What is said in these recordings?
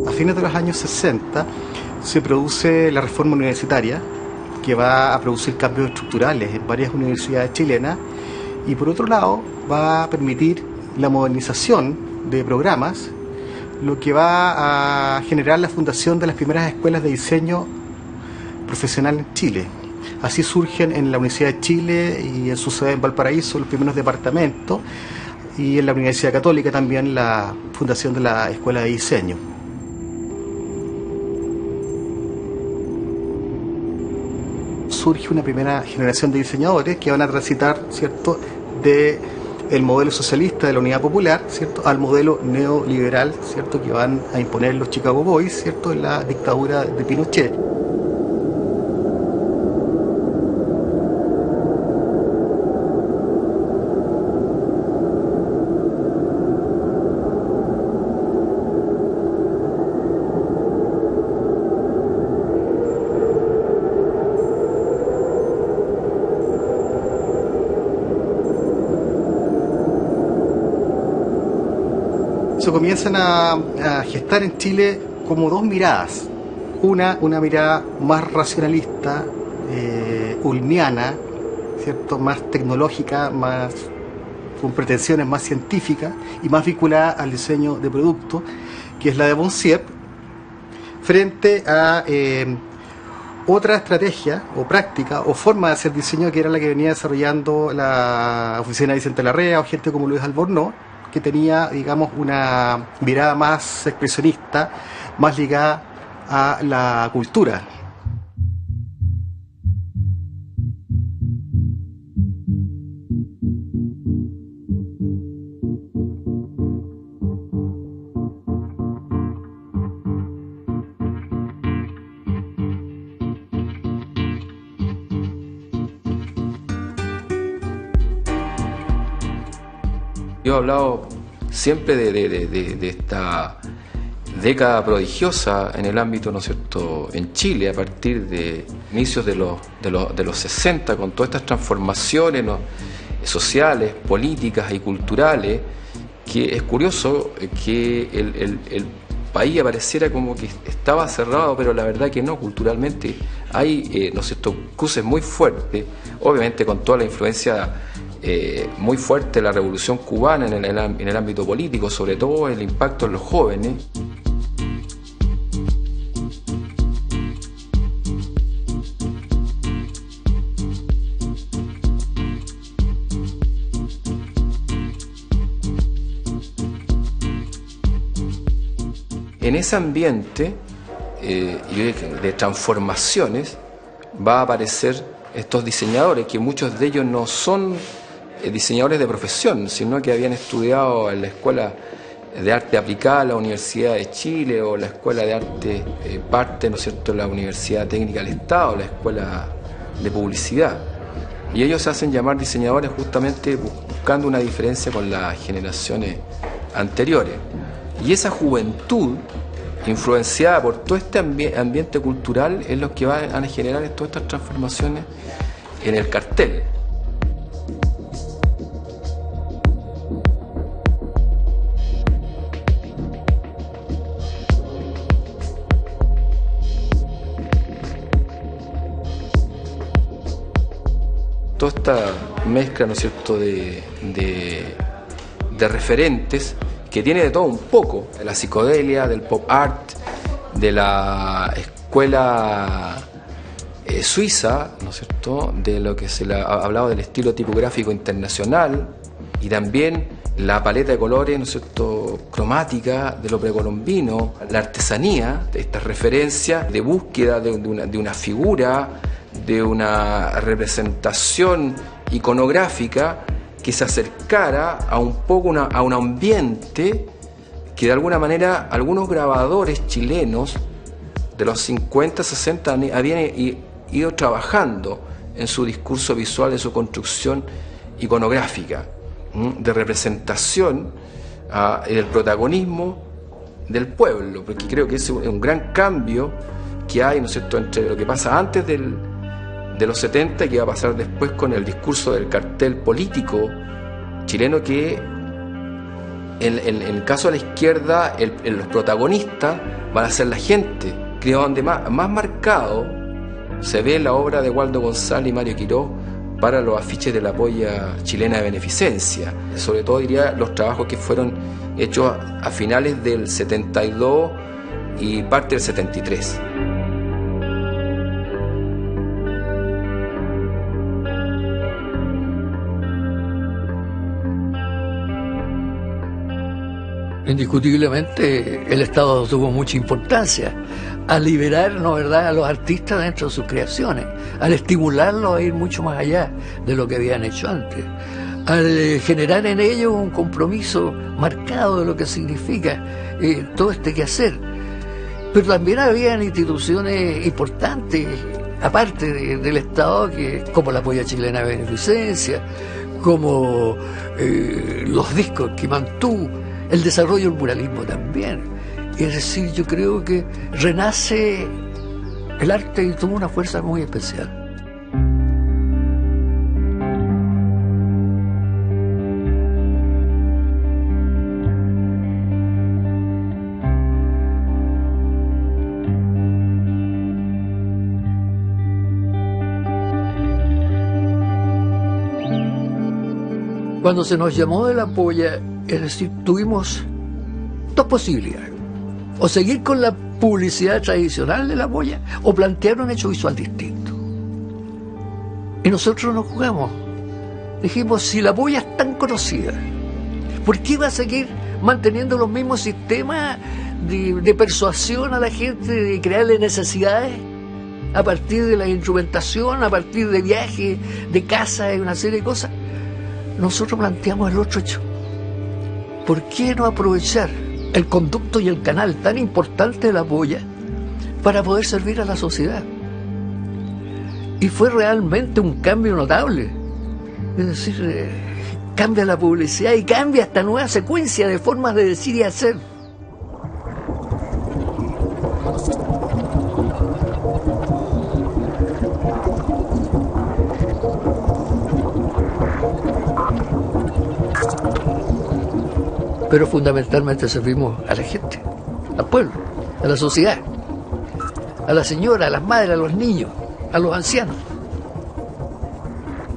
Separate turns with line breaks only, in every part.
A fines de los años 60 se produce la reforma universitaria, que va a producir cambios estructurales en varias universidades chilenas, y por otro lado va a permitir la modernización de programas, lo que va a generar la fundación de las primeras escuelas de diseño profesional en Chile. Así surgen en la Universidad de Chile y en su sede en Valparaíso los primeros departamentos, y en la Universidad Católica también la fundación de la Escuela de Diseño. Surge una primera generación de diseñadores que van a transitar, ¿cierto?, de el modelo socialista de la Unidad Popular, ¿cierto?, al modelo neoliberal, ¿cierto?, que van a imponer los Chicago Boys, ¿cierto?, en la dictadura de Pinochet. Se comienzan a gestar en Chile como dos miradas. Una mirada más racionalista, ulmiana, ¿cierto?, más tecnológica, más con pretensiones más científicas y más vinculada al diseño de productos, que es la de von Siep, frente a otra estrategia o práctica o forma de hacer diseño, que era la que venía desarrollando la oficina de Vicente Larrea o gente como Luis Albornoz, que tenía, digamos, una mirada más expresionista, más ligada a la cultura.
Yo he hablado siempre de esta década prodigiosa en el ámbito, ¿no es cierto?, en Chile, a partir de inicios de los 60, con todas estas transformaciones, ¿no?, sociales, políticas y culturales, que es curioso que el país apareciera como que estaba cerrado, pero la verdad que no. Culturalmente hay, ¿no es cierto?, cruces muy fuertes, obviamente con toda la influencia muy fuerte de la Revolución Cubana en el ámbito político, sobre todo el impacto en los jóvenes. En ese ambiente de transformaciones va a aparecer estos diseñadores, que muchos de ellos no son diseñadores de profesión, sino que habían estudiado en la Escuela de Arte Aplicada de la Universidad de Chile, o la Escuela de Arte parte, ¿no es cierto?, la Universidad Técnica del Estado, la Escuela de Publicidad. Y ellos se hacen llamar diseñadores justamente buscando una diferencia con las generaciones anteriores. Y esa juventud, influenciada por todo este ambiente cultural, es lo que va a generar todas estas transformaciones en el cartel. Toda esta mezcla, ¿no es cierto?, de referentes, que tiene de todo un poco, de la psicodelia, del pop art, de la escuela Suiza, ¿no es cierto?, de lo que se le ha hablado del estilo tipográfico internacional, y también la paleta de colores, ¿no es cierto?, cromática de lo precolombino, la artesanía, estas referencias de búsqueda de una figura, de una representación iconográfica que se acercara a un poco a un ambiente que de alguna manera algunos grabadores chilenos de los 50, 60 habían ido trabajando en su discurso visual, en su construcción iconográfica, de representación del protagonismo del pueblo, porque creo que es un gran cambio que hay, ¿no es cierto?, entre lo que pasa antes de los 70 y que va a pasar después con el discurso del cartel político chileno, que en el caso de la izquierda los protagonistas van a ser la gente. Creo donde más marcado se ve la obra de Waldo González y Mario Quirós para los afiches de la polla chilena de beneficencia. Sobre todo diría los trabajos que fueron hechos a finales del 72 y parte del 73.
Indiscutiblemente el Estado tuvo mucha importancia al liberarnos, ¿verdad?, a los artistas dentro de sus creaciones, al estimularlos a ir mucho más allá de lo que habían hecho antes, al generar en ellos un compromiso marcado de lo que significa todo este quehacer. Pero también habían instituciones importantes, aparte del Estado, como la polla chilena de beneficencia, como los discos que mantuvo, el desarrollo del muralismo también. Es decir, yo creo que renace el arte y tuvo una fuerza muy especial. Cuando se nos llamó de la polla, es decir, tuvimos dos posibilidades: o seguir con la publicidad tradicional de la polla, o plantear un hecho visual distinto. Y nosotros nos jugamos. Dijimos, si la polla es tan conocida, ¿por qué va a seguir manteniendo los mismos sistemas de persuasión a la gente, de crearle necesidades a partir de la instrumentación, a partir de viajes, de casas y una serie de cosas? Nosotros planteamos el otro hecho. ¿Por qué no aprovechar el conducto y el canal tan importante de la polla para poder servir a la sociedad? Y fue realmente un cambio notable. Es decir, cambia la publicidad y cambia esta nueva secuencia de formas de decir y hacer. Pero fundamentalmente servimos a la gente, al pueblo, a la sociedad, a la señora, a las madres, a los niños, a los ancianos,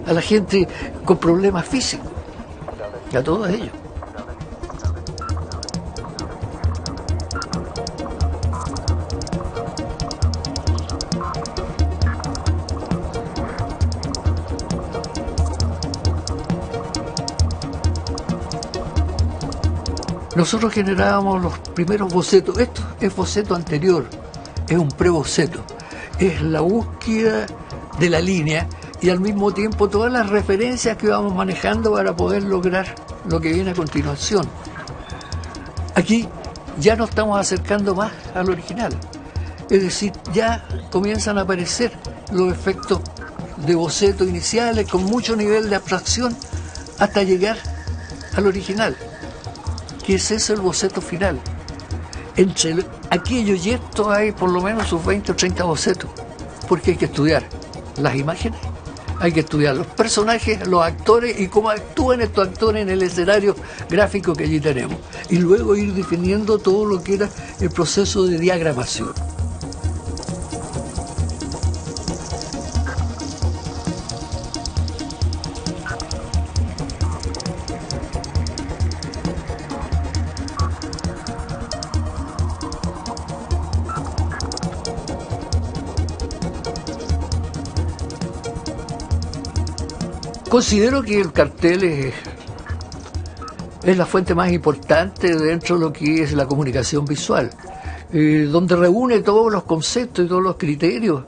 a la gente con problemas físicos, a todos ellos. Nosotros generábamos los primeros bocetos. Esto es boceto anterior, es un preboceto. Es la búsqueda de la línea y al mismo tiempo todas las referencias que vamos manejando para poder lograr lo que viene a continuación. Aquí ya nos estamos acercando más al original. Es decir, ya comienzan a aparecer los efectos de boceto iniciales con mucho nivel de abstracción hasta llegar al original, que es ese el boceto final. Entre aquello y esto hay por lo menos sus 20 o 30 bocetos, porque hay que estudiar las imágenes, hay que estudiar los personajes, los actores y cómo actúan estos actores en el escenario gráfico que allí tenemos, y luego ir definiendo todo lo que era el proceso de diagramación. Considero que el cartel es la fuente más importante dentro de lo que es la comunicación visual, donde reúne todos los conceptos y todos los criterios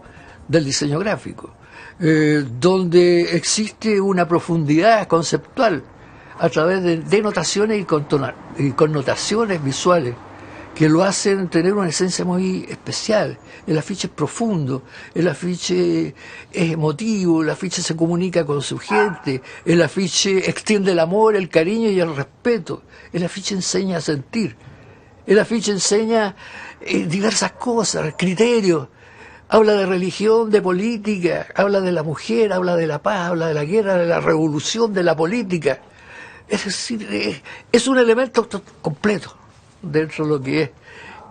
del diseño gráfico, donde existe una profundidad conceptual a través de denotaciones y connotaciones visuales que lo hacen tener una esencia muy especial. El afiche es profundo, el afiche es emotivo, el afiche se comunica con su gente, el afiche extiende el amor, el cariño y el respeto, el afiche enseña a sentir, el afiche enseña diversas cosas, criterios, habla de religión, de política, habla de la mujer, habla de la paz, habla de la guerra, de la revolución, de la política. Es decir, es un elemento completo dentro de lo que es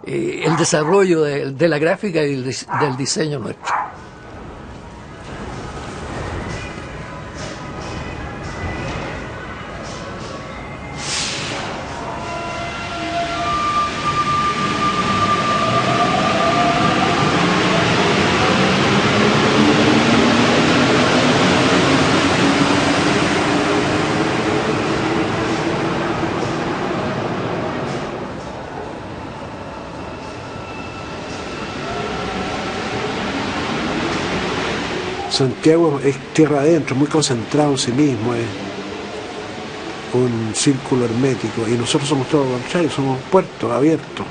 el desarrollo de la gráfica y del diseño nuestro.
Santiago es tierra adentro, muy concentrado en sí mismo, es un círculo hermético, y nosotros somos todo lo contrario, somos puertos abiertos.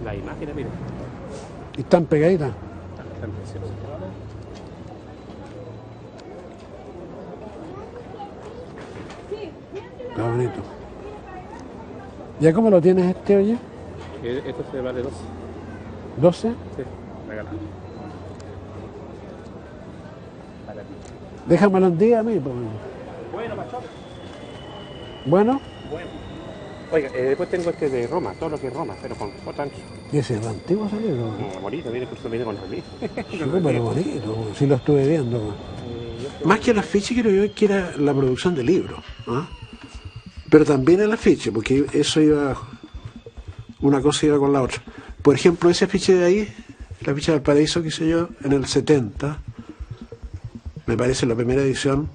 La imagen, mira.
Y están pegaditas.
Están preciosas.
Está bonito. ¿Ya cómo lo tienes este, oye?
Esto se vale 12.
¿12?
Sí, regalado. Para ti.
Déjamelo un día a mí. Pues.
Bueno, pastor.
Bueno,
Bueno. Oiga, después tengo este de Roma, todo lo que es Roma, pero con otra ancho.
y ese es antiguo salió.
Bonito, viene incluso viene con los mí.
Súper bonito, sí lo estuve viendo. Más que el afiche, creo yo que era la producción de libros, ¿ah? Pero también el afiche, porque eso iba, una cosa iba con la otra. Por ejemplo, ese afiche de ahí, el afiche del Paraíso, qué sé yo, en el 70, me parece la primera edición,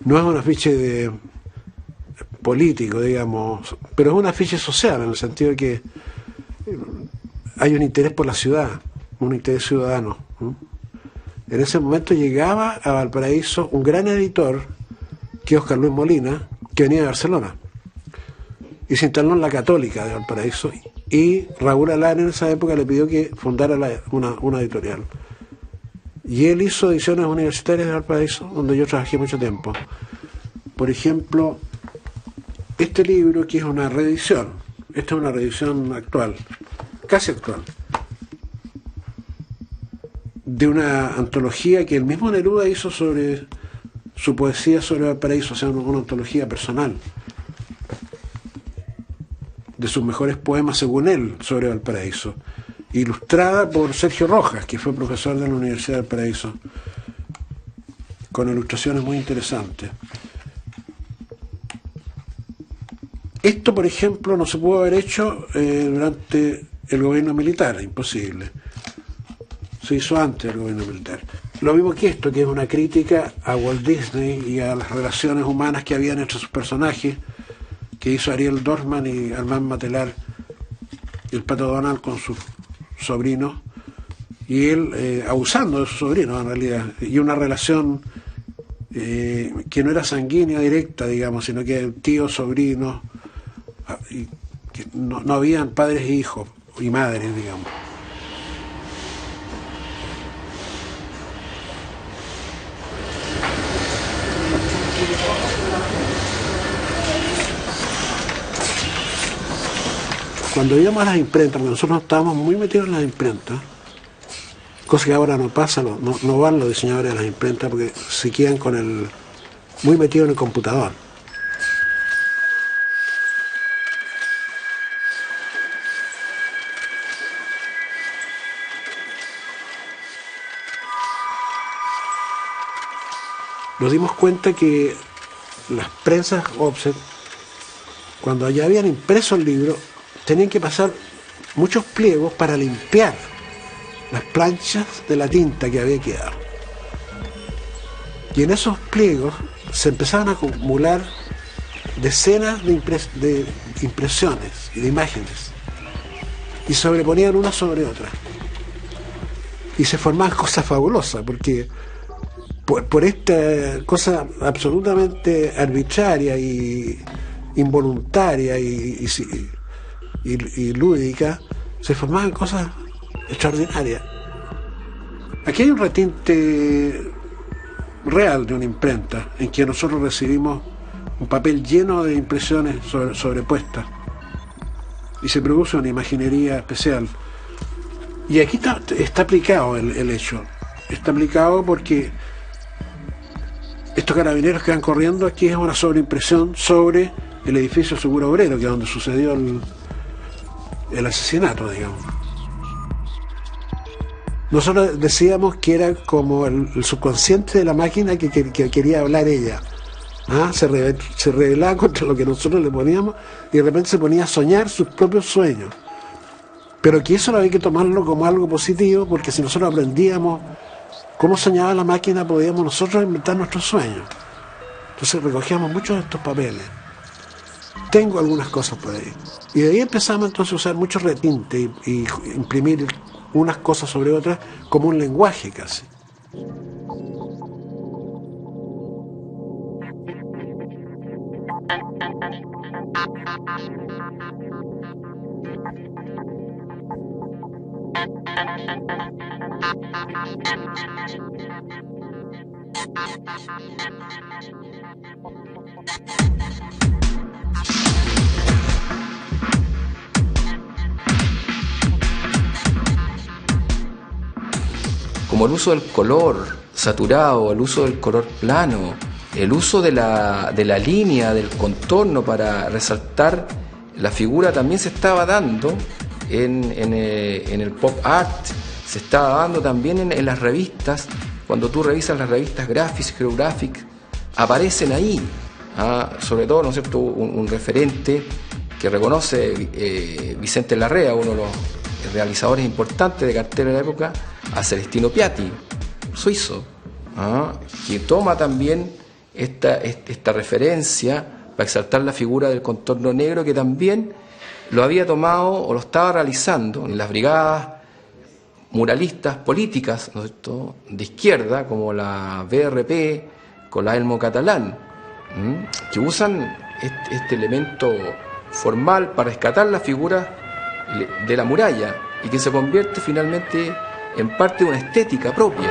no es un afiche de político, digamos, pero es un afiche social, en el sentido de que hay un interés por la ciudad, un interés ciudadano, ¿no? En ese momento llegaba a Valparaíso un gran editor, que es Oscar Luis Molina, que venía de Barcelona, y se instaló en la Católica de Valparaíso, y Raúl Alán en esa época le pidió que fundara una editorial. Y él hizo ediciones universitarias de Valparaíso, donde yo trabajé mucho tiempo. Por ejemplo, este libro, que es una reedición, esta es una reedición actual, casi actual, de una antología que el mismo Neruda hizo sobre su poesía sobre Valparaíso, o sea, una antología personal de sus mejores poemas, según él, sobre Valparaíso, ilustrada por Sergio Rojas, que fue profesor de la Universidad de Valparaíso, con ilustraciones muy interesantes. Esto, por ejemplo, no se pudo haber hecho durante el gobierno militar, imposible. Se hizo antes del gobierno militar. Lo mismo que esto, que es una crítica a Walt Disney y a las relaciones humanas que habían entre sus personajes, que hizo Ariel Dorfman y Armand Matelar, el Pato Donald con sus sobrinos, y él abusando de sus sobrinos en realidad, y una relación que no era sanguínea directa, digamos, sino que tío, sobrino, y que no habían padres e hijos, y madres, digamos. Cuando íbamos a las imprentas, porque nosotros estábamos muy metidos en las imprentas, cosa que ahora no pasa, no van los diseñadores a las imprentas porque se quedan con muy metidos en el computador. nos dimos cuenta que las prensas offset, cuando ya habían impreso el libro, tenían que pasar muchos pliegos para limpiar las planchas de la tinta que había quedado. Y en esos pliegos se empezaban a acumular decenas de impresiones y de imágenes, y sobreponían una sobre otra. Y se formaban cosas fabulosas, porque por esta cosa absolutamente arbitraria y involuntaria y lúdica, se formaban cosas extraordinarias. Aquí hay un retinte real de una imprenta, en que nosotros recibimos un papel lleno de impresiones sobrepuestas, y se produce una imaginería especial. Y aquí está aplicado el hecho. Está aplicado porque estos carabineros que van corriendo, aquí es una sobreimpresión sobre el edificio Seguro Obrero, que es donde sucedió el asesinato, digamos. Nosotros decíamos que era como el subconsciente de la máquina que quería hablar ella. Se rebelaba contra lo que nosotros le poníamos, y de repente se ponía a soñar sus propios sueños. Pero que eso había que tomarlo como algo positivo, porque si nosotros aprendíamos cómo soñaba la máquina, podíamos nosotros inventar nuestros sueños. Entonces recogíamos muchos de estos papeles. Tengo algunas cosas por ahí. Y de ahí empezamos entonces a usar mucho retinte y imprimir unas cosas sobre otras como un lenguaje casi.
Como el uso del color saturado, el uso del color plano, el uso de la línea, del contorno para resaltar la figura, también se estaba dando en el pop art, se estaba dando también en las revistas. Cuando tú revisas las revistas Graphics, Geographic, aparecen ahí, sobre todo, ¿no es cierto?, un referente que reconoce Vicente Larrea, uno de los realizadores importantes de cartel de la época, a Celestino Piatti, suizo, que toma también esta referencia para exaltar la figura del contorno negro, que también lo había tomado o lo estaba realizando en las brigadas muralistas políticas, ¿no es cierto?, de izquierda, como la VRP con la Elmo Catalán, que usan este elemento formal para rescatar la figura de la muralla, y que se convierte finalmente en parte de una estética propia.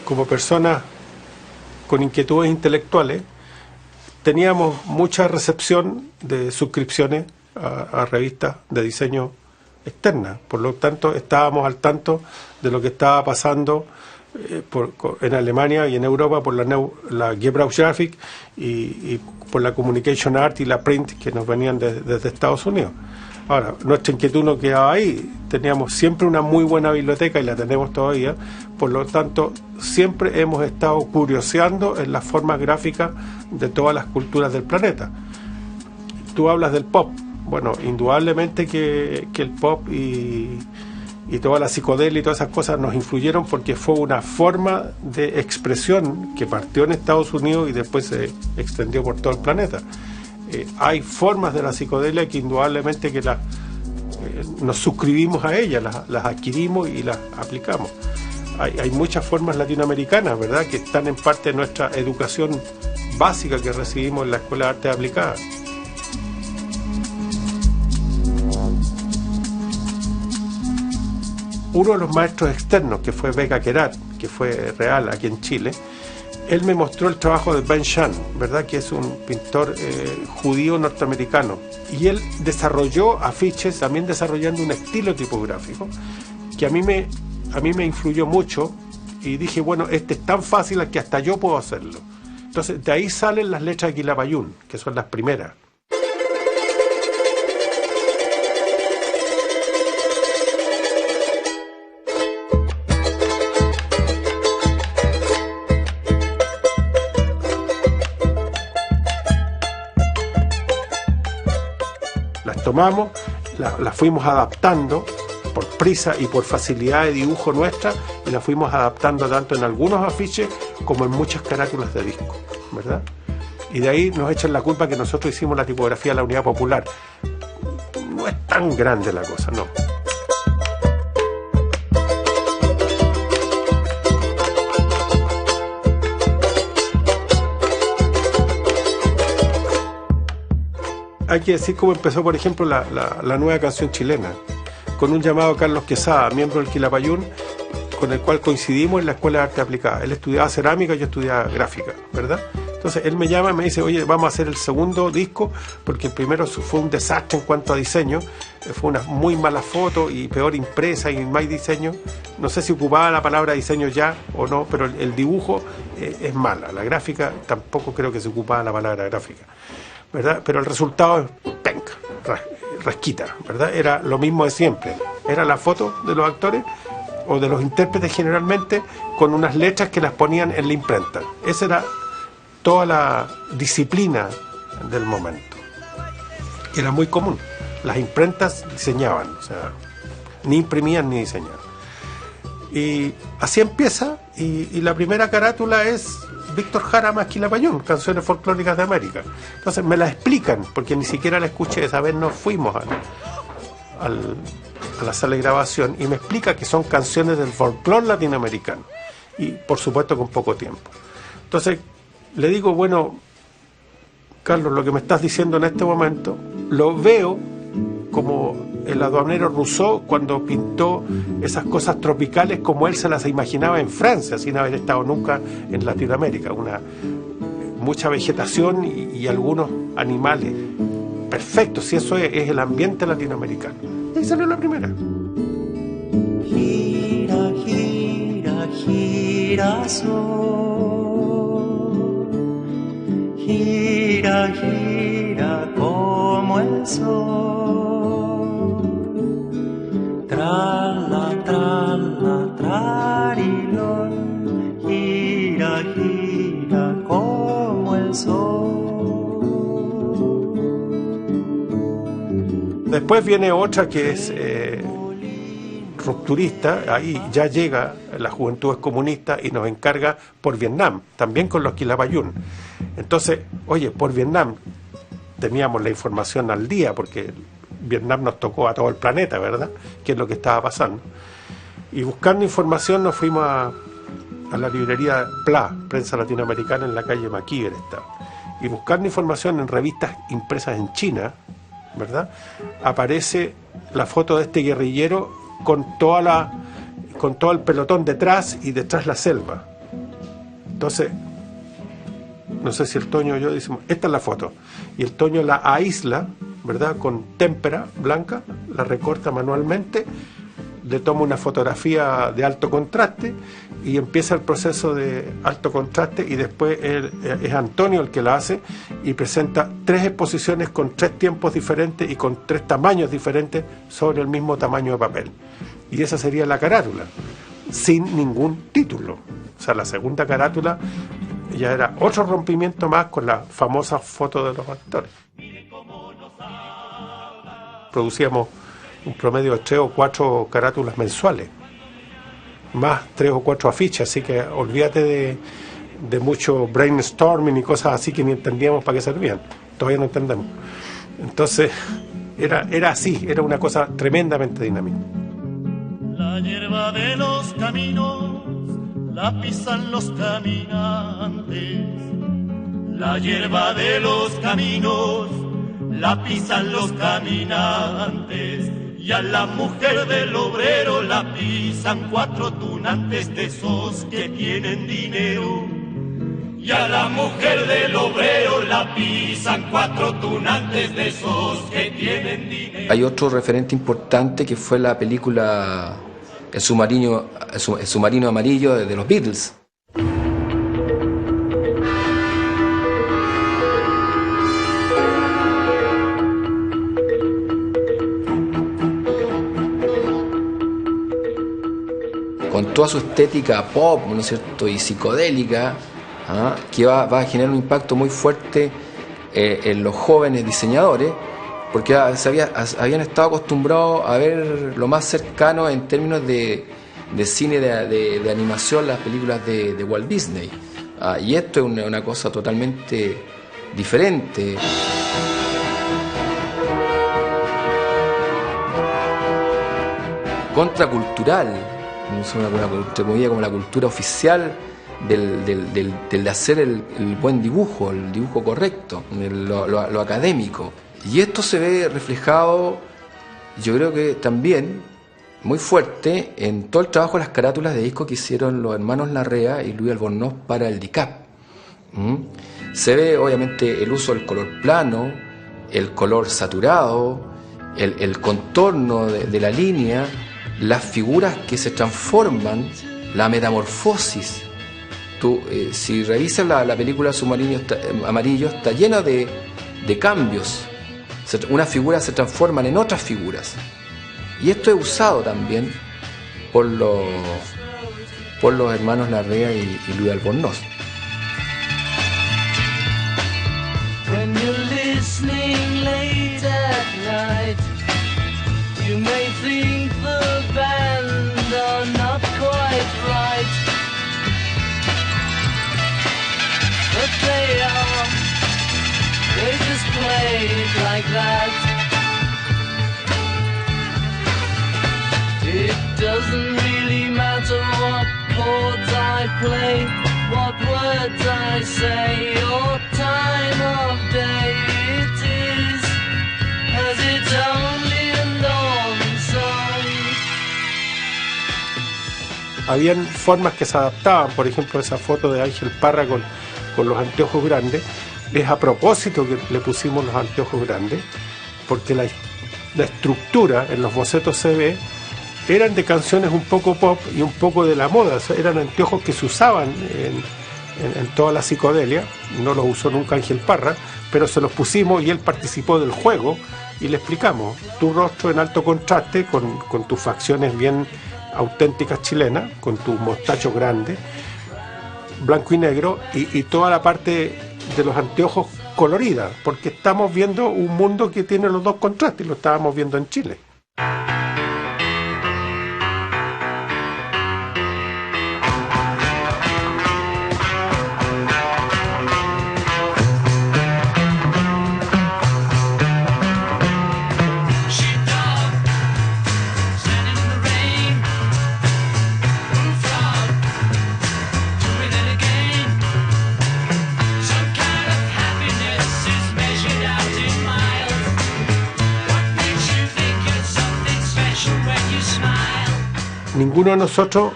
Como personas con inquietudes intelectuales, teníamos mucha recepción de suscripciones a revistas de diseño externas. Por lo tanto, estábamos al tanto de lo que estaba pasando en Alemania y en Europa por la Gebrauchsgrafik y por la Communication Art y la Print, que nos venían desde Estados Unidos. Ahora, nuestra inquietud no quedaba ahí, teníamos siempre una muy buena biblioteca y la tenemos todavía, por lo tanto siempre hemos estado curioseando en las formas gráficas de todas las culturas del planeta. Tú hablas del pop, bueno, indudablemente que el pop y toda la psicodelia y todas esas cosas nos influyeron porque fue una forma de expresión que partió en Estados Unidos y después se extendió por todo el planeta. Hay formas de la psicodelia que indudablemente que nos suscribimos a ellas, las adquirimos y las aplicamos. Hay muchas formas latinoamericanas, ¿verdad?, que están en parte de nuestra educación básica que recibimos en la Escuela de Artes Aplicadas. Uno de los maestros externos, que fue Vega Queralt, que fue real aquí en Chile, él me mostró el trabajo de Ben Shahn, ¿verdad?, que es un pintor judío norteamericano. Y él desarrolló afiches, también desarrollando un estilo tipográfico, que a mí me influyó mucho, y dije, bueno, este es tan fácil que hasta yo puedo hacerlo. Entonces, de ahí salen las letras de Quilapayún, que son las primeras. Tomamos, la fuimos adaptando por prisa y por facilidad de dibujo nuestra, y la fuimos adaptando tanto en algunos afiches como en muchas carátulas de disco, ¿verdad? Y de ahí nos echan la culpa que nosotros hicimos la tipografía de la Unidad Popular. No es tan grande la cosa, no. Hay que decir cómo empezó, por ejemplo, la nueva canción chilena, con un llamado Carlos Quesada, miembro del Quilapayún, con el cual coincidimos en la Escuela de Arte Aplicada. Él estudiaba cerámica y yo estudiaba gráfica, ¿verdad? Entonces él me llama y me dice, oye, vamos a hacer el segundo disco, porque el primero fue un desastre en cuanto a diseño, fue una muy mala foto y peor impresa y más diseño. No sé si ocupaba la palabra diseño ya o no, pero el dibujo es mala, la gráfica tampoco creo que se ocupaba la palabra gráfica, ¿verdad? Pero el resultado es penca, rasquita, ¿verdad? Era lo mismo de siempre, era la foto de los actores o de los intérpretes generalmente con unas letras que las ponían en la imprenta. Esa era toda la disciplina del momento. Era muy común, las imprentas diseñaban, o sea, ni imprimían ni diseñaban. Y así empieza, y la primera carátula es Víctor Jara más Quilapayún, canciones folclóricas de América. Entonces me la explican, porque ni siquiera la escuché, esa vez nos fuimos a la sala de grabación, y me explica que son canciones del folclore latinoamericano, y por supuesto con poco tiempo. Entonces le digo, bueno, Carlos, lo que me estás diciendo en este momento, lo veo como el aduanero Rousseau cuando pintó esas cosas tropicales como él se las imaginaba en Francia, sin haber estado nunca en Latinoamérica, mucha vegetación y algunos animales. Perfecto, si eso es el ambiente latinoamericano. Y ahí salió la primera.
Gira, gira, girasol, gira, gira como el sol. Trala, trala, trarilón, gira, gira como el sol.
Después viene otra que es rupturista, ahí ya llega la Juventud es Comunista y nos encarga Por Vietnam, también con los Quilapayún. Entonces, oye, Por Vietnam teníamos la información al día porque Vietnam nos tocó a todo el planeta, ¿verdad? ¿Qué es lo que estaba pasando? Y buscando información nos fuimos a la librería PLA, Prensa Latinoamericana, en la calle MacIver estaba. Y buscando información en revistas impresas en China, ¿verdad? Aparece la foto de este guerrillero con todo el pelotón detrás y detrás la selva. Entonces, no sé si el Toño o yo decimos, esta es la foto. Y el Toño la aísla, ¿verdad? Con témpera blanca, la recorta manualmente, le toma una fotografía de alto contraste y empieza el proceso de alto contraste, y después es Antonio el que la hace y presenta 3 exposiciones con 3 tiempos diferentes y con 3 tamaños diferentes sobre el mismo tamaño de papel. Y esa sería la carátula, sin ningún título. O sea, la segunda carátula ya era otro rompimiento más con la famosa foto de los actores. Producíamos un promedio de 3 o 4 carátulas mensuales, más 3 o 4 afiches, así que olvídate de mucho brainstorming y cosas así que ni entendíamos para qué servían, todavía no entendemos. Entonces era así, era una cosa tremendamente dinámica.
La hierba de los caminos la pisan los caminantes. La hierba de los caminos la pisan los caminantes. Y a la mujer del obrero la pisan 4 tunantes de esos que tienen dinero. Y a la mujer del obrero la pisan 4 tunantes de esos que tienen dinero.
Hay otro referente importante que fue la película El submarino amarillo de los Beatles. Con toda su estética pop, ¿no es cierto?, y psicodélica, que va a generar un impacto muy fuerte en los jóvenes diseñadores, porque habían estado acostumbrados a ver lo más cercano en términos de cine de animación las películas de Walt Disney. Y esto es una cosa totalmente diferente. Contracultural, entre comillas, como la cultura oficial del hacer el buen dibujo, el dibujo correcto, lo académico. Y esto se ve reflejado, yo creo que también muy fuerte, en todo el trabajo de las carátulas de disco que hicieron los hermanos Larrea y Luis Albornoz para el DICAP. Se ve obviamente el uso del color plano, el color saturado, el contorno de la línea, las figuras que se transforman, la metamorfosis. Tú, si revisas la película Submarino Amarillo, está llena de cambios. Unas figuras se transforman en otras figuras. Y esto es usado también por los hermanos Larrea y Luis Albornoz.
When you're listening late at night, you may think the band are not quite right, but they are. They just play it like that. It doesn't really matter what chords I play, what words I say, or time of day it is, as it's only a long song.
Habían formas que se adaptaban, por ejemplo esa foto de Ángel Parra con los anteojos grandes, es a propósito que le pusimos los anteojos grandes, porque la estructura en los bocetos se ve eran de canciones un poco pop y un poco de la moda, o sea, eran anteojos que se usaban en toda la psicodelia. No los usó nunca Ángel Parra, pero se los pusimos y él participó del juego y le explicamos: tu rostro en alto contraste con tus facciones bien auténticas chilenas, con tu mostacho grande, blanco y negro, y toda la parte de los anteojos colorida, porque estamos viendo un mundo que tiene los dos contrastes y lo estábamos viendo en Chile. Ninguno de nosotros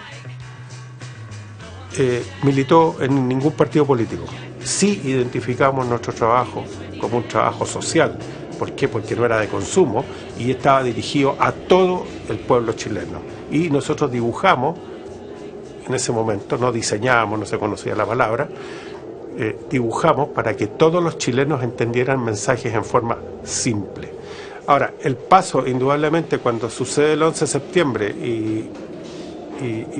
militó en ningún partido político. Sí identificamos nuestro trabajo como un trabajo social. ¿Por qué? Porque no era de consumo y estaba dirigido a todo el pueblo chileno. Y nosotros dibujamos en ese momento, no diseñábamos, no se conocía la palabra, dibujamos para que todos los chilenos entendieran mensajes en forma simple. Ahora, el paso, indudablemente, cuando sucede el 11 de septiembre y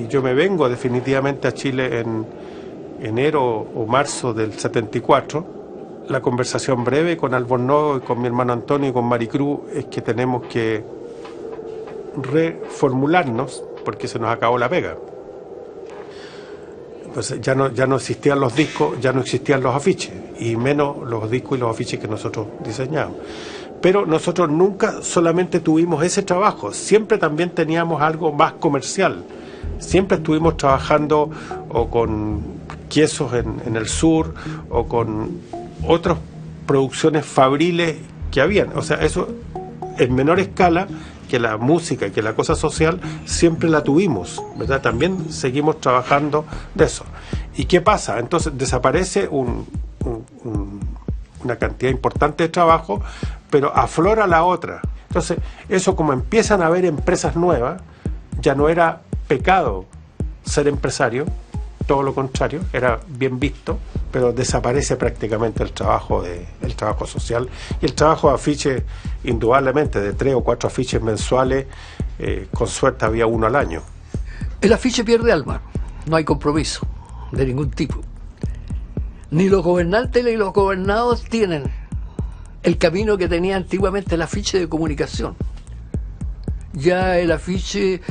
yo me vengo definitivamente a Chile en enero o marzo del 74, la conversación breve con Albornoz y con mi hermano Antonio y con Maricruz es que tenemos que reformularnos porque se nos acabó la pega. Entonces ya no existían los discos, ya no existían los afiches, y menos los discos y los afiches que nosotros diseñamos. Pero nosotros nunca solamente tuvimos ese trabajo, siempre también teníamos algo más comercial. Siempre estuvimos trabajando o con quesos en el sur o con otras producciones fabriles que habían. O sea, eso en menor escala que la música y que la cosa social siempre la tuvimos, ¿verdad? También seguimos trabajando de eso. ¿Y qué pasa? Entonces desaparece una cantidad importante de trabajo, pero aflora la otra. Entonces, eso, como empiezan a haber empresas nuevas, ya no era pecado ser empresario, todo lo contrario, era bien visto, pero desaparece prácticamente el trabajo social, y el trabajo de afiches, indudablemente, de 3 o 4 afiches mensuales, con suerte había uno al año.
El afiche pierde alma, no hay compromiso de ningún tipo. Ni los gobernantes ni los gobernados tienen el camino que tenía antiguamente el afiche de comunicación. Ya el afiche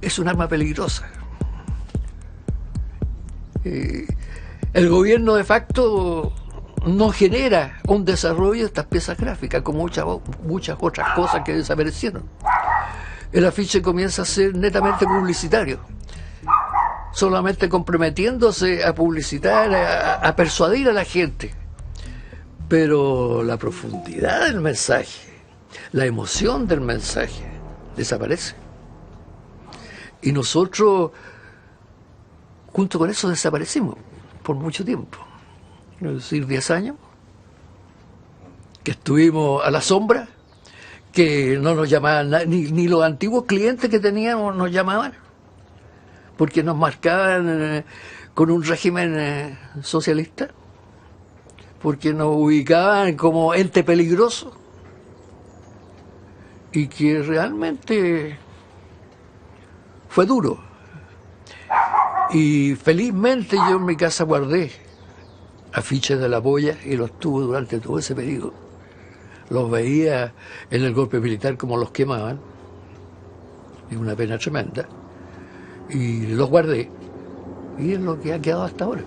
es un arma peligrosa. El gobierno de facto no genera un desarrollo de estas piezas gráficas, como muchas otras cosas que desaparecieron. El afiche comienza a ser netamente publicitario, solamente comprometiéndose a publicitar, a persuadir a la gente. Pero la profundidad del mensaje, la emoción del mensaje, desaparece. Y nosotros, junto con eso, desaparecimos por mucho tiempo. Es decir, 10 años, que estuvimos a la sombra, que no nos llamaban, ni los antiguos clientes que teníamos nos llamaban, porque nos marcaban con un régimen socialista, porque nos ubicaban como ente peligroso, y que realmente fue duro. Y felizmente yo en mi casa guardé afiches de la polla y los tuve durante todo ese periodo. Los veía en el golpe militar como los quemaban, y una pena tremenda, y los guardé, y es lo que ha quedado hasta ahora.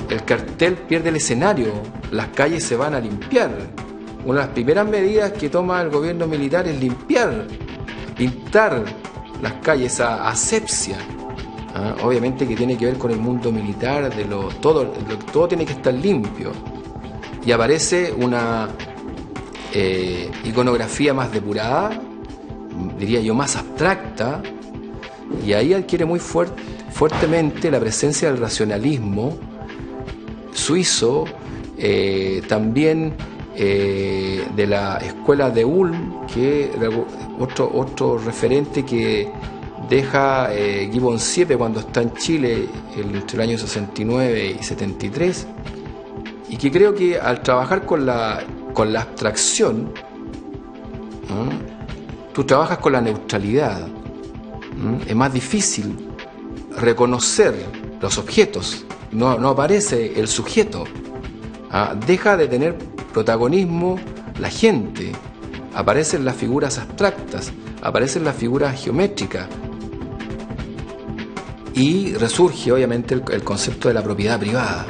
El cartel pierde el escenario, las calles se van a limpiar. Una de las primeras medidas que toma el gobierno militar es limpiar, pintar las calles, a asepsia. Obviamente que tiene que ver con el mundo militar, todo tiene que estar limpio. Y aparece una iconografía más depurada, diría yo más abstracta, y ahí adquiere muy fuertemente la presencia del racionalismo suizo, también de la escuela de Ulm, que otro referente que deja Gibbon Siepe cuando está en Chile entre el año 69 y 73, y que creo que al trabajar con la abstracción, tú trabajas con la neutralidad. Es más difícil reconocer los objetos, no aparece el sujeto, deja de tener protagonismo la gente, aparecen las figuras abstractas, aparecen las figuras geométricas, y resurge obviamente el concepto de la propiedad privada.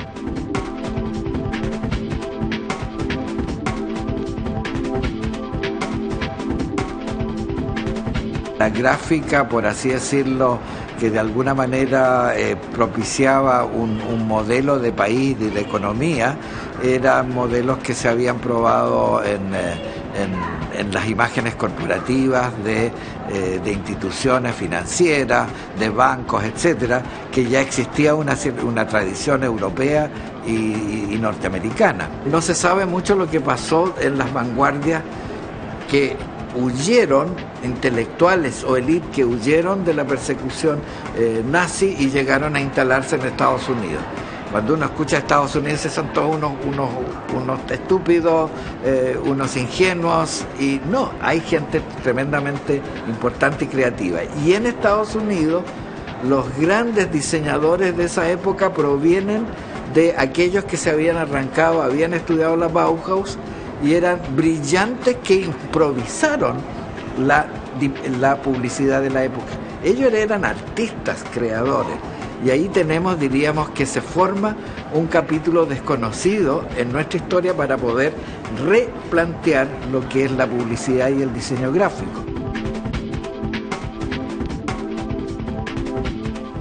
La gráfica, por así decirlo, que de alguna manera propiciaba un modelo de país y de economía, eran modelos que se habían probado en las imágenes corporativas de instituciones financieras, de bancos, etcétera, que ya existía una tradición europea y norteamericana. No se sabe mucho lo que pasó en las vanguardias que huyeron, intelectuales o élite que huyeron de la persecución nazi y llegaron a instalarse en Estados Unidos. Cuando uno escucha a Estados Unidos son todos unos estúpidos, unos ingenuos, y no, hay gente tremendamente importante y creativa. Y en Estados Unidos los grandes diseñadores de esa época provienen de aquellos que se habían arrancado, habían estudiado la Bauhaus y eran brillantes que improvisaron la publicidad de la época. Ellos eran artistas, creadores. Y ahí tenemos, diríamos, que se forma un capítulo desconocido en nuestra historia para poder replantear lo que es la publicidad y el diseño gráfico.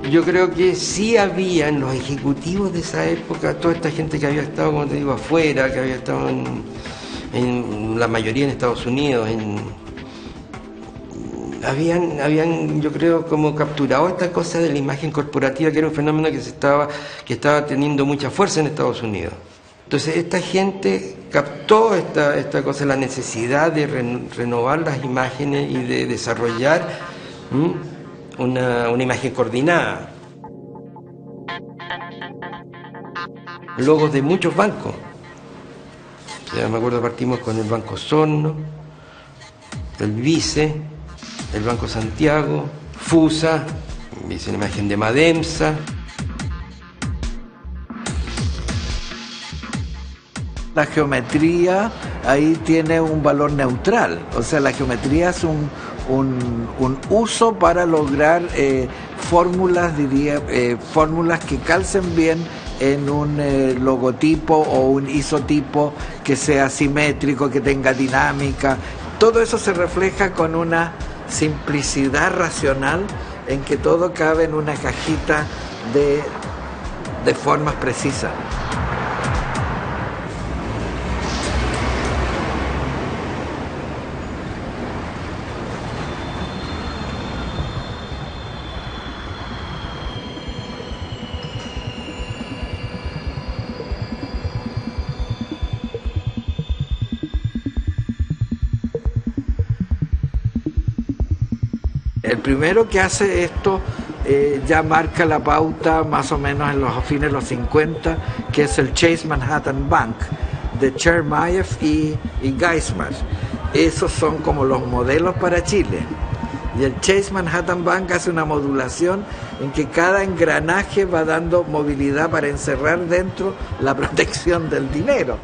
Yo creo que sí había en los ejecutivos de esa época, toda esta gente que había estado, como te digo, afuera, que había estado en la mayoría en Estados Unidos, habían, yo creo, como capturado esta cosa de la imagen corporativa, que era un fenómeno que estaba teniendo mucha fuerza en Estados Unidos. Entonces esta gente captó esta cosa, la necesidad de renovar las imágenes y de desarrollar una imagen coordinada. Logos de muchos bancos. Ya me acuerdo, partimos con el Banco Osorno, el Vice, el Banco Santiago, FUSA, hice una imagen de Mademsa.
La geometría ahí tiene un valor neutral, o sea, la geometría es un uso para lograr fórmulas, fórmulas que calcen bien en un logotipo o un isotipo que sea simétrico, que tenga dinámica. Todo eso se refleja con una simplicidad racional en que todo cabe en una cajita de formas precisas. El primero que hace esto ya marca la pauta más o menos en los fines de los 50, que es el Chase Manhattan Bank de Chermayeff y Geismar. Esos son como los modelos para Chile. Y el Chase Manhattan Bank hace una modulación en que cada engranaje va dando movilidad para encerrar dentro la protección del dinero.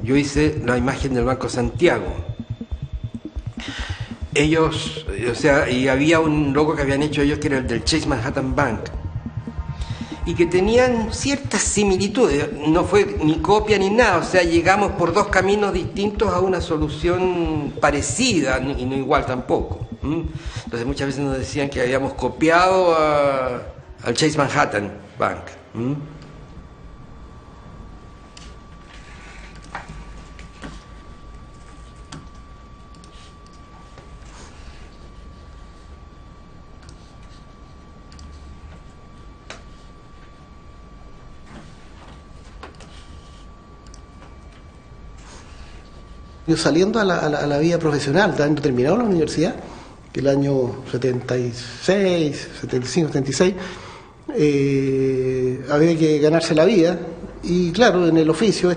Yo hice la imagen del Banco Santiago. Ellos, o sea, y había un logo que habían hecho ellos que era el del Chase Manhattan Bank y que tenían ciertas similitudes, no fue ni copia ni nada, o sea, llegamos por dos caminos distintos a una solución parecida y no igual tampoco. Entonces muchas veces nos decían que habíamos copiado al Chase Manhattan Bank.
Yo saliendo a la vida profesional, habiendo terminado la universidad, que el año 76, 75, 76, había que ganarse la vida, y claro, en el oficio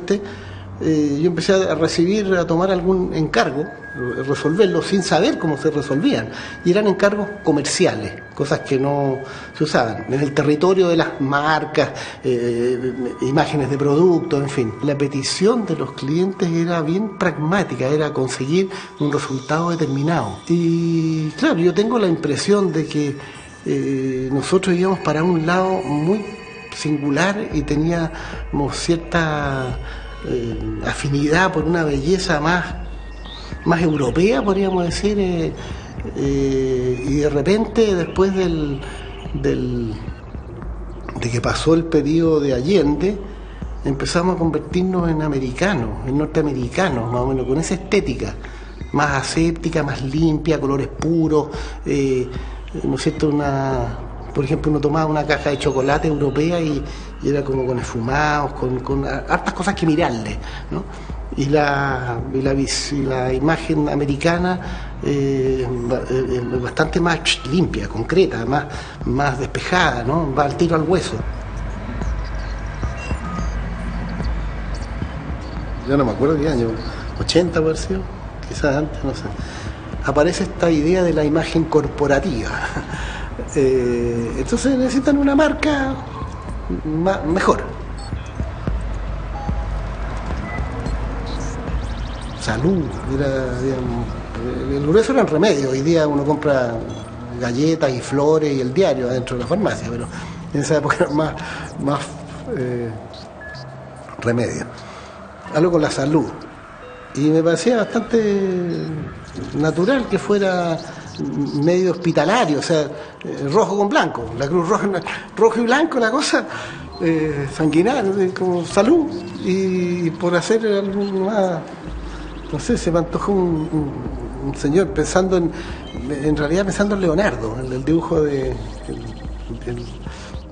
yo empecé a tomar algún encargo, resolverlo sin saber cómo se resolvían, y eran encargos comerciales, cosas que no se usaban en el territorio de las marcas, imágenes de productos, en fin. La petición de los clientes era bien pragmática, era conseguir un resultado determinado. Y claro, yo tengo la impresión de que nosotros íbamos para un lado muy singular y teníamos cierta afinidad por una belleza más europea, podríamos decir, y de repente, después de que pasó el periodo de Allende, empezamos a convertirnos en americanos, en norteamericanos, más o menos, con esa estética más aséptica, más limpia, colores puros, ¿no es cierto? Por ejemplo, uno tomaba una caja de chocolate europea y era como con esfumados, con hartas cosas que mirarle, ¿no? Y la imagen americana bastante más limpia, concreta, más despejada, ¿no? Va al tiro al hueso. Yo no me acuerdo qué año, 80 por sido, quizás antes, no sé. Aparece esta idea de la imagen corporativa. Entonces necesitan una marca mejor. Salud, digamos, el grueso era el remedio. Hoy día uno compra galletas y flores y el diario adentro de la farmacia, pero en esa época era más remedio. Algo con la salud. Y me parecía bastante natural que fuera medio hospitalario, o sea, rojo con blanco, la Cruz Roja, rojo y blanco, la cosa sanguinaria, como salud. Y por hacer algo más, no sé, se me antojó un señor pensando en realidad pensando en Leonardo, en el dibujo de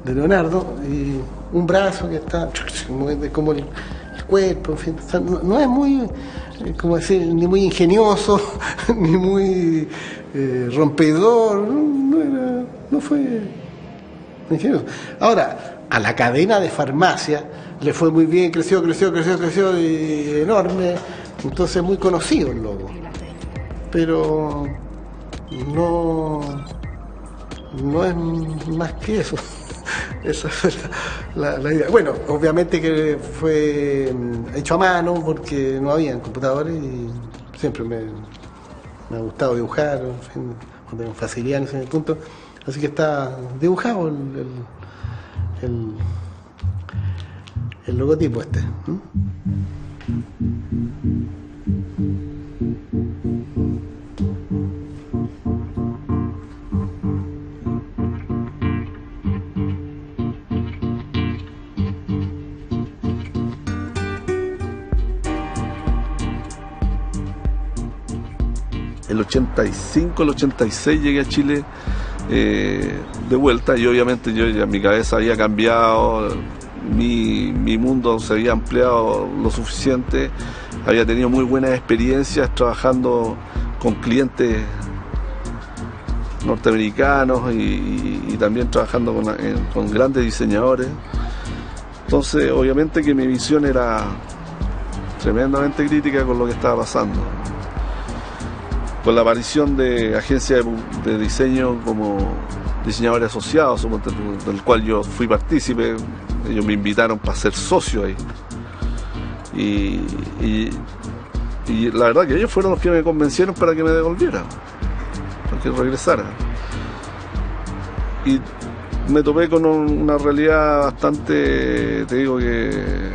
Leonardo, y un brazo que está como el cuerpo, en fin, o sea, no es muy, como decir, ni muy ingenioso, ni muy rompedor, no fue ingenioso. Ahora, a la cadena de farmacia le fue muy bien, creció y enorme, entonces muy conocido el logo, pero no es más que eso. Esa fue la idea. Bueno, obviamente que fue hecho a mano porque no había computadores y siempre me ha gustado dibujar, en fin, no tengo facilidad en ese punto, así que está dibujado el logotipo este.
El 85, el 86 llegué a Chile de vuelta y obviamente yo ya mi cabeza había cambiado, mi mundo se había ampliado lo suficiente, había tenido muy buenas experiencias trabajando con clientes norteamericanos y también trabajando con grandes diseñadores. Entonces obviamente que mi visión era tremendamente crítica con lo que estaba pasando. Con la aparición de agencias de diseño como diseñadores asociados, del cual yo fui partícipe, ellos me invitaron para ser socio ahí. Y la verdad que ellos fueron los que me convencieron para que me devolviera, para que regresara. Y me topé con una realidad bastante, te digo que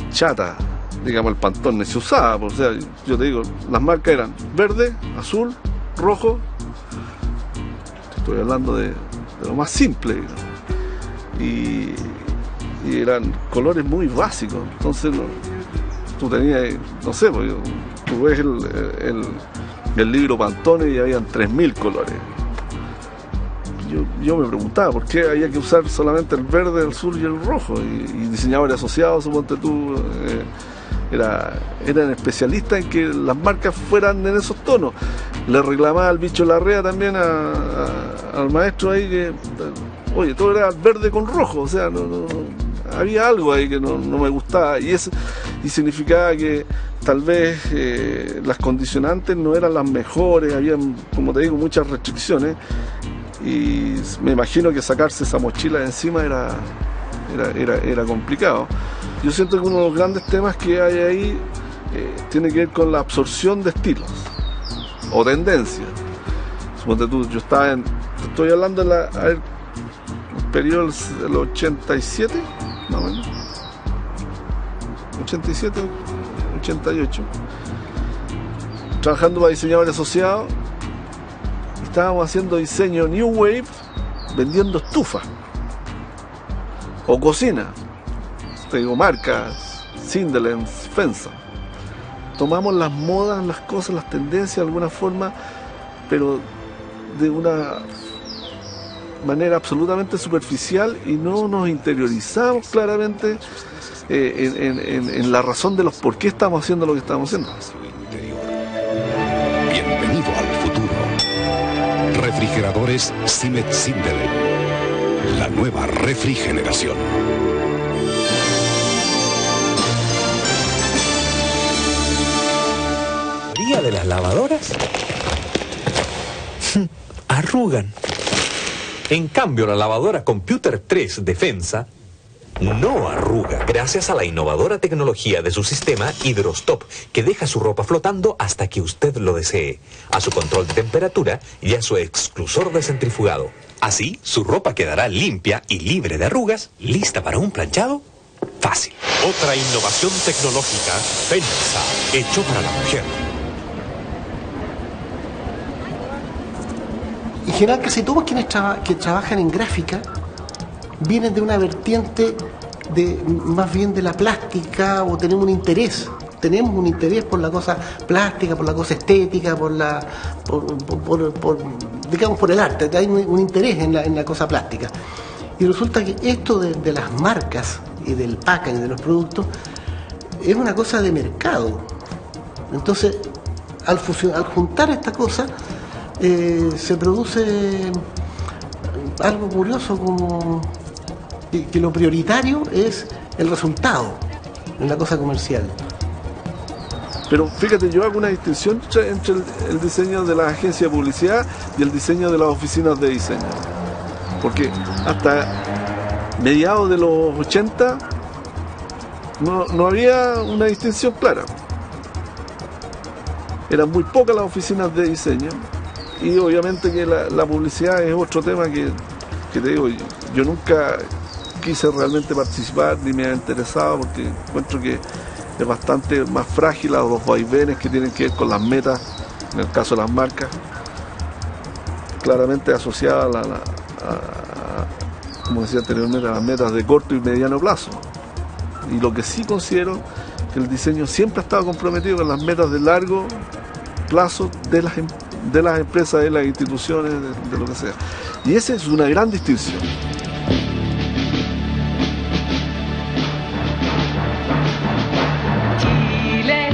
chata. Digamos, el Pantone se usaba, o sea, yo te digo, las marcas eran verde, azul, rojo. Estoy hablando de lo más simple, y eran colores muy básicos. Entonces tú tenías, no sé, pues, tú ves el libro Pantone y habían 3.000 colores. Yo me preguntaba por qué había que usar solamente el verde, el azul y el rojo, y diseñadores asociados, suponte tú, eran especialistas en que las marcas fueran en esos tonos. Le reclamaba al bicho Larrea también al maestro ahí que, oye, todo era verde con rojo, o sea, no había algo ahí que no me gustaba, y significaba que tal vez las condicionantes no eran las mejores, había, como te digo, muchas restricciones, y me imagino que sacarse esa mochila de encima era complicado. Yo siento que uno de los grandes temas que hay ahí tiene que ver con la absorción de estilos o tendencias. Suponte tú, yo estaba Estoy hablando de el periodo del 87, más o menos. 87, 88. Trabajando para diseñadores asociados. Estábamos haciendo diseño New Wave, vendiendo estufas o cocina. Te digo marcas, Sindelens, Fensa. Tomamos las modas, las cosas, las tendencias de alguna forma, pero de una manera absolutamente superficial y no nos interiorizamos claramente en la razón de los por qué estamos haciendo lo que estamos haciendo.
Bienvenido al futuro. Refrigeradores Simet Sindelen. La nueva refrigeración.
¿La de las lavadoras? Arrugan. En cambio, la lavadora Computer 3 de Fensa no arruga, gracias a la innovadora tecnología de su sistema Hydrostop, que deja su ropa flotando hasta que usted lo desee, a su control de temperatura y a su exclusor de centrifugado. Así, su ropa quedará limpia y libre de arrugas, lista para un planchado fácil.
Otra innovación tecnológica, Fensa, hecho para la mujer.
En general, casi todos quienes que trabajan en gráfica vienen de una vertiente más bien de la plástica, o tenemos un interés por la cosa plástica, por la cosa estética, digamos por el arte. Hay un interés en la cosa plástica. Y resulta que esto de las marcas y del packaging de los productos es una cosa de mercado. Entonces, al juntar esta cosa, se produce algo curioso, como que lo prioritario es el resultado en la cosa comercial.
Pero fíjate, yo hago una distinción entre el diseño de las agencias de publicidad y el diseño de las oficinas de diseño, porque hasta mediados de los 80 no había una distinción clara. Eran muy pocas las oficinas de diseño. Y obviamente que la publicidad es otro tema que te digo, yo nunca quise realmente participar ni me ha interesado, porque encuentro que es bastante más frágil a los vaivenes que tienen que ver con las metas, en el caso de las marcas, claramente asociadas como decía anteriormente, a las metas de corto y mediano plazo. Y lo que sí considero que el diseño siempre ha estado comprometido con las metas de largo plazo de las empresas, de las instituciones, de lo que sea. Y esa es una gran distinción.
Chile,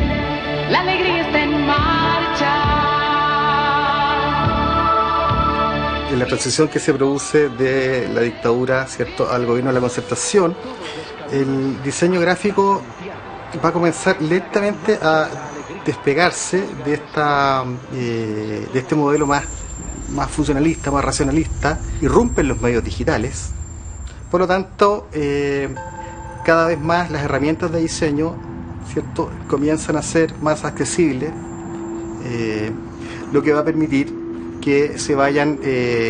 la alegría está en marcha.
En la transición que se produce de la dictadura, ¿cierto?, al gobierno de la Concertación, el diseño gráfico va a comenzar lentamente a despegarse de este modelo más funcionalista, más racionalista. Irrumpen los medios digitales. Por lo tanto, cada vez más las herramientas de diseño, ¿cierto?, comienzan a ser más accesibles, lo que va a permitir que se vayan,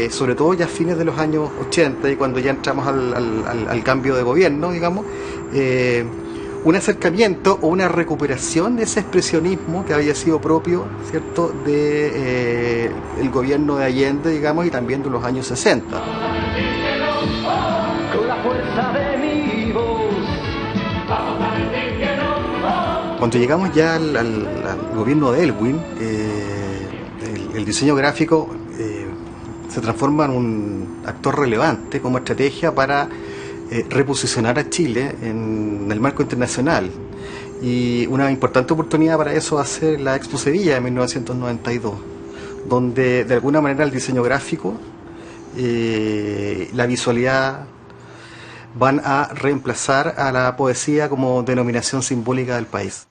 sobre todo ya a fines de los años 80, y cuando ya entramos al cambio de gobierno, digamos, un acercamiento o una recuperación de ese expresionismo que había sido propio, ¿cierto?, de el gobierno de Allende, digamos, y también de los años 60. Cuando llegamos ya al gobierno de Elwin, el diseño gráfico se transforma en un actor relevante como estrategia para reposicionar a Chile en el marco internacional, y una importante oportunidad para eso va a ser la Expo Sevilla de 1992, donde de alguna manera el diseño gráfico, la visualidad van a reemplazar a la poesía como denominación simbólica del país.